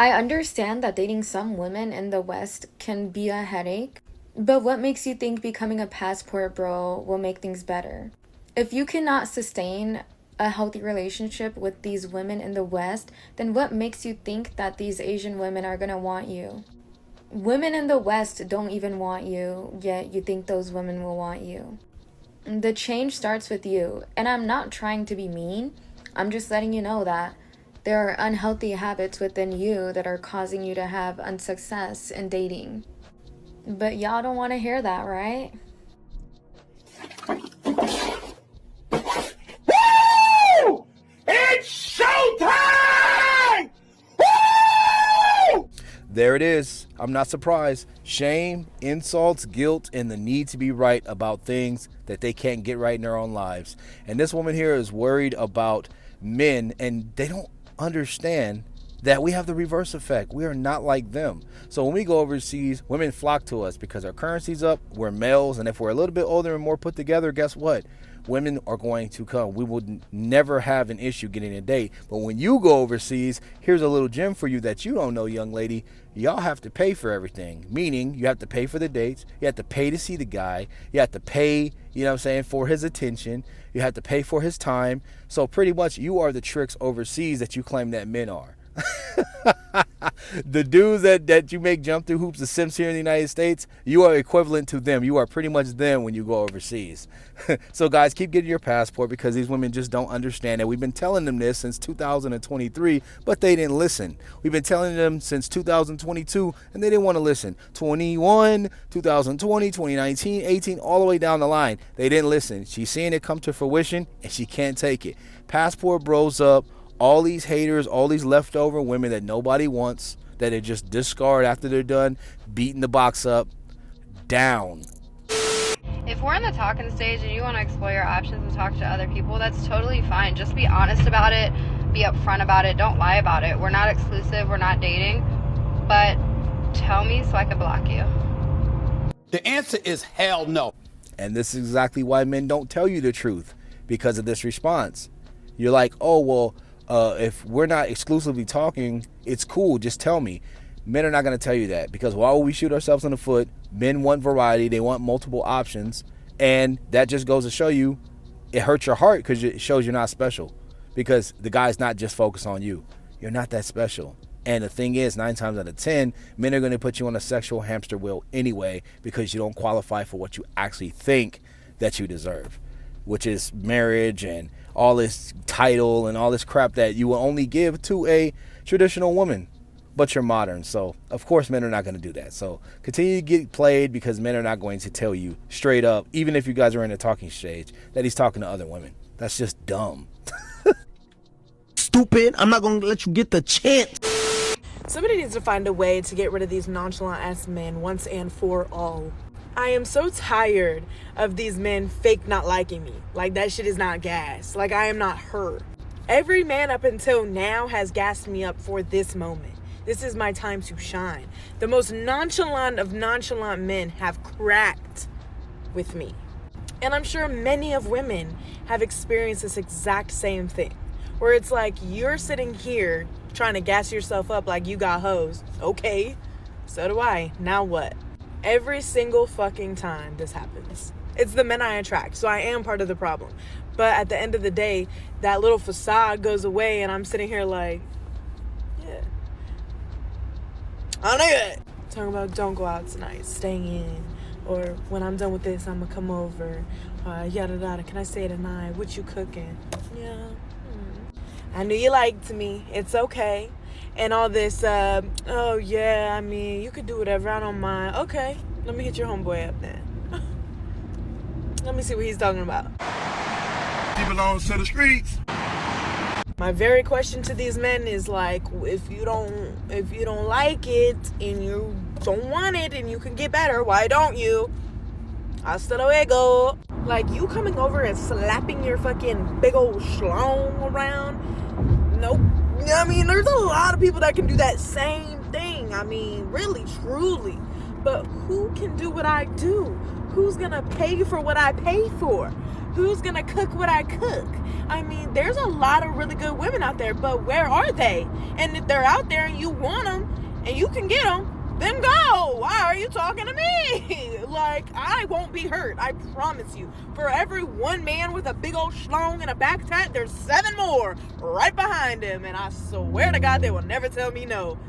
I understand that dating some women in the West can be a headache, but what makes you think becoming a passport bro will make things better? If you cannot sustain a healthy relationship with these women in the West, then what makes you think that these Asian women are gonna want you? Women in the West don't even want you, yet you think those women will want you. The change starts with you, and I'm not trying to be mean. I'm just letting you know that there are unhealthy habits within you that are causing you to have unsuccess in dating. But y'all don't want to hear that, right? Woo! It's showtime! Woo! There it is. I'm not surprised. Shame, insults, guilt, and the need to be right about things that they can't get right in their own lives. And this woman here is worried about men, and they don't understand that we have the reverse effect. We are not like them. So when we go overseas, women flock to us because our currency's up, we're males, and if we're a little bit older and more put together, guess what? Women are going to come. We would never have an issue getting a date. But when you go overseas, here's a little gem for you that you don't know, young lady. Y'all have to pay for everything. Meaning you have to pay for the dates. You have to pay to see the guy. You have to pay, you know what I'm saying, for his attention. You have to pay for his time. So pretty much you are the tricks overseas that you claim that men are. The dudes that you make jump through hoops, the Sims here in the United States, you are equivalent to them. You are pretty much them when you go overseas. So guys, keep getting your passport because these women just don't understand it. We've been telling them this since 2023, but they didn't listen. We've been telling them since 2022 and they didn't want to listen. 21, 2020, 2019, 18, all the way down the line. They didn't listen. She's seeing it come to fruition and she can't take it. Passport bros up. All these haters, all these leftover women that nobody wants, that they just discard after they're done, beating the box up, down. If we're in the talking stage and you want to explore your options and talk to other people, that's totally fine. Just be honest about it. Be upfront about it. Don't lie about it. We're not exclusive. We're not dating. But tell me so I can block you. The answer is hell no. And this is exactly why men don't tell you the truth, because of this response. You're like, oh, well, if we're not exclusively talking, it's cool. Just tell me. Men are not going to tell you that because why would we shoot ourselves in the foot? Men want variety. They want multiple options. And that just goes to show you it hurts your heart because it shows you're not special because the guy's not just focused on you. You're not that special. And the thing is, 9 times out of 10, men are going to put you on a sexual hamster wheel anyway because you don't qualify for what you actually think that you deserve, which is marriage and all this title and all this crap that you will only give to a traditional woman, but you're modern. So of course men are not going to do that. So continue to get played because men are not going to tell you straight up, even if you guys are in a talking stage, that he's talking to other women. That's just dumb. Stupid. I'm not going to let you get the chance. Somebody needs to find a way to get rid of these nonchalant ass men once and for all. I am so tired of these men fake not liking me. Like, that shit is not gas. Like, I am not her. Every man up until now has gassed me up for this moment. This is my time to shine. The most nonchalant of nonchalant men have cracked with me. And I'm sure many of women have experienced this exact same thing. Where it's like, you're sitting here trying to gas yourself up like you got hoes. Okay, so do I. Now what? Every single fucking time this happens, it's the men I attract, so I am part of the problem. But at the end of the day, that little facade goes away and I'm sitting here like, yeah, I know it. Talking about don't go out tonight, staying in, or when I'm done with this, I'm gonna come over, yada yada, can I stay tonight, what you cooking? Yeah, I knew you liked me, it's okay. And all this, oh yeah, I mean, you could do whatever, I don't mind. Okay, let me hit your homeboy up then. Let me see what he's talking about. He belongs to the streets. My very question to these men is like, if you don't like it and you don't want it and you can get better, why don't you? Hasta luego. Like, you coming over and slapping your fucking big old schlong around? Nope. I mean, there's a lot of people that can do that same thing. I mean, really, truly. But who can do what I do? Who's gonna pay for what I pay for? Who's gonna cook what I cook? I mean, there's a lot of really good women out there, but where are they? And if they're out there and you want them, and you can get them, then go. Why are you talking to me? Like, I won't be hurt. I promise you. For every one man with a big old schlong and a back tat, there's 7 more right behind him. And I swear to God, they will never tell me no.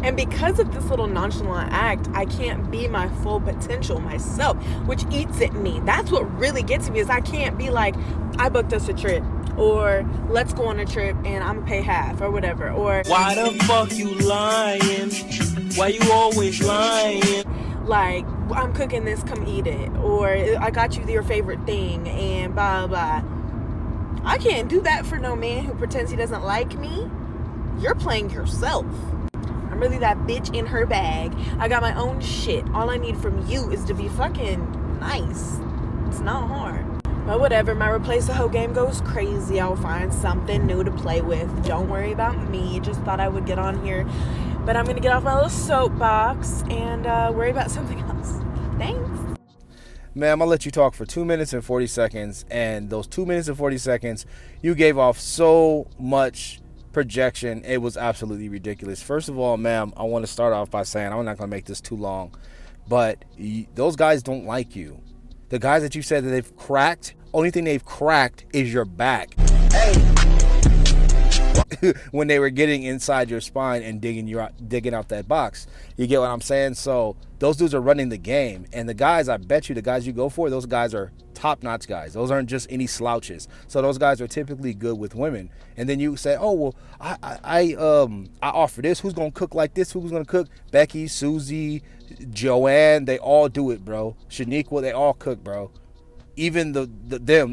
And because of this little nonchalant act, I can't be my full potential myself, which eats at me. That's what really gets me, is I can't be like, I booked us a trip, or let's go on a trip and I'm gonna pay half, or whatever, or Why the fuck you lying? Why you always lying? like, I'm cooking this, come eat it, or I got you your favorite thing, and blah blah. I can't do that for no man who pretends he doesn't like me. You're playing yourself. I'm really that bitch in her bag. I got my own shit. All I need from you is to be fucking nice. It's not hard. But whatever, my replace the whole game goes crazy. I'll find something new to play with. Don't worry about me. Just thought I would get on here. But I'm gonna get off my little soapbox and worry about something else. Thanks. Man, I'm gonna let you talk for 2 minutes and 40 seconds, and those 2 minutes and 40 seconds, you gave off so much projection. It was absolutely ridiculous. First of all, ma'am, I want to start off by saying, I'm not going to make this too long, but those guys don't like you. The guys that you said that they've cracked, only thing they've cracked is your back. Hey. When they were getting inside your spine and digging out that box. You get what I'm saying? So those dudes are running the game, and the guys, I bet you the guys you go for, those guys are top-notch guys. Those aren't just any slouches. So those guys are typically good with women. And then you say, oh, well, I offer this. Who's gonna cook like this? Who's gonna cook? Becky, Susie, Joanne, they all do it, bro. Shaniqua, they all cook, bro. Even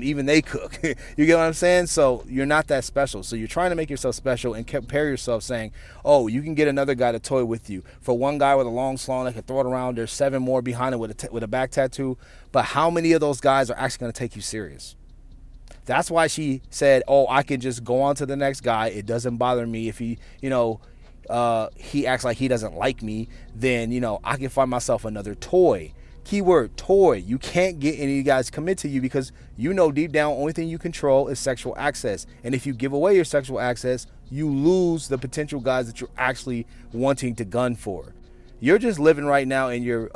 even they cook. You get what I'm saying? So you're not that special. So you're trying to make yourself special and compare yourself, saying, oh, you can get another guy to toy with you. For one guy with a long slong that can throw it around, there's 7 more behind it with a back tattoo. But how many of those guys are actually going to take you serious? That's why she said, oh, I can just go on to the next guy. It doesn't bother me if he, he acts like he doesn't like me. Then, I can find myself another toy. Keyword, toy. You can't get any guys commit to you because deep down, only thing you control is sexual access. And if you give away your sexual access, you lose the potential guys that you're actually wanting to gun for. You're just living right now in your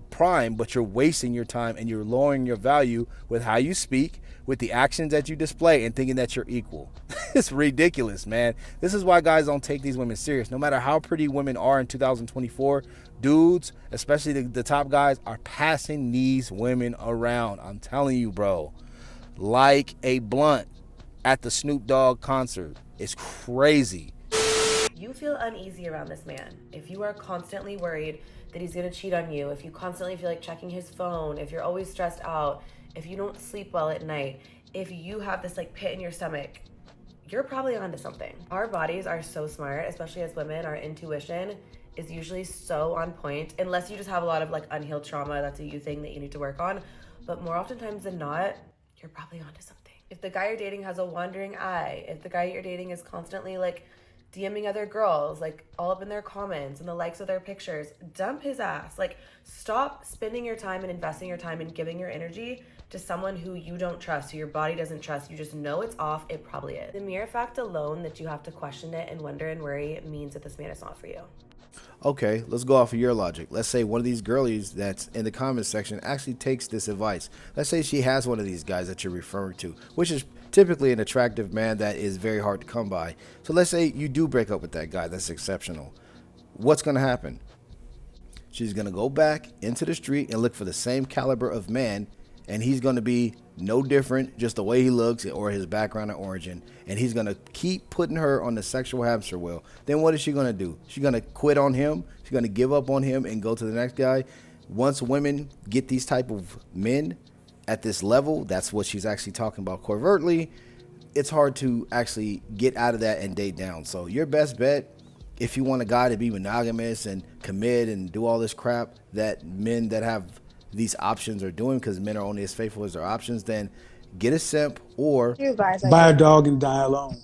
prime, but you're wasting your time and you're lowering your value with how you speak, with the actions that you display, and thinking that you're equal. It's ridiculous, man. This is why guys don't take these women serious. No matter how pretty women are in 2024, dudes, especially the top guys, are passing these women around. I'm telling you, bro. Like a blunt at the Snoop Dogg concert. It's crazy. You feel uneasy around this man. If you are constantly worried that he's gonna cheat on you, if you constantly feel like checking his phone, if you're always stressed out, if you don't sleep well at night, if you have this pit in your stomach, you're probably onto something. Our bodies are so smart, especially as women. Our intuition is usually so on point, unless you just have a lot of unhealed trauma. That's a you thing that you need to work on. But more oftentimes than not, you're probably onto something. If the guy you're dating has a wandering eye, if the guy you're dating is constantly DMing other girls, all up in their comments and the likes of their pictures, dump his ass. Stop spending your time and investing your time and giving your energy to someone who you don't trust, who your body doesn't trust. You just know it's off. It probably is. The mere fact alone that you have to question it and wonder and worry means that this man is not for you. Okay, let's go off of your logic. Let's say one of these girlies that's in the comments section actually takes this advice. Let's say she has one of these guys that you're referring to, which is typically an attractive man that is very hard to come by. So let's say you do break up with that guy that's exceptional. What's going to happen? She's going to go back into the street and look for the same caliber of man, and he's going to be no different, just the way he looks or his background or origin, and he's going to keep putting her on the sexual hamster wheel. Then what is she going to do? She's going to quit on him. She's going to give up on him and go to the next guy. Once women get these type of men at this level, that's what she's actually talking about covertly, it's hard to actually get out of that and date down. So your best bet, if you want a guy to be monogamous and commit and do all this crap that men that have these options are doing, because men are only as faithful as their options, then get a simp or buy a dog and die alone.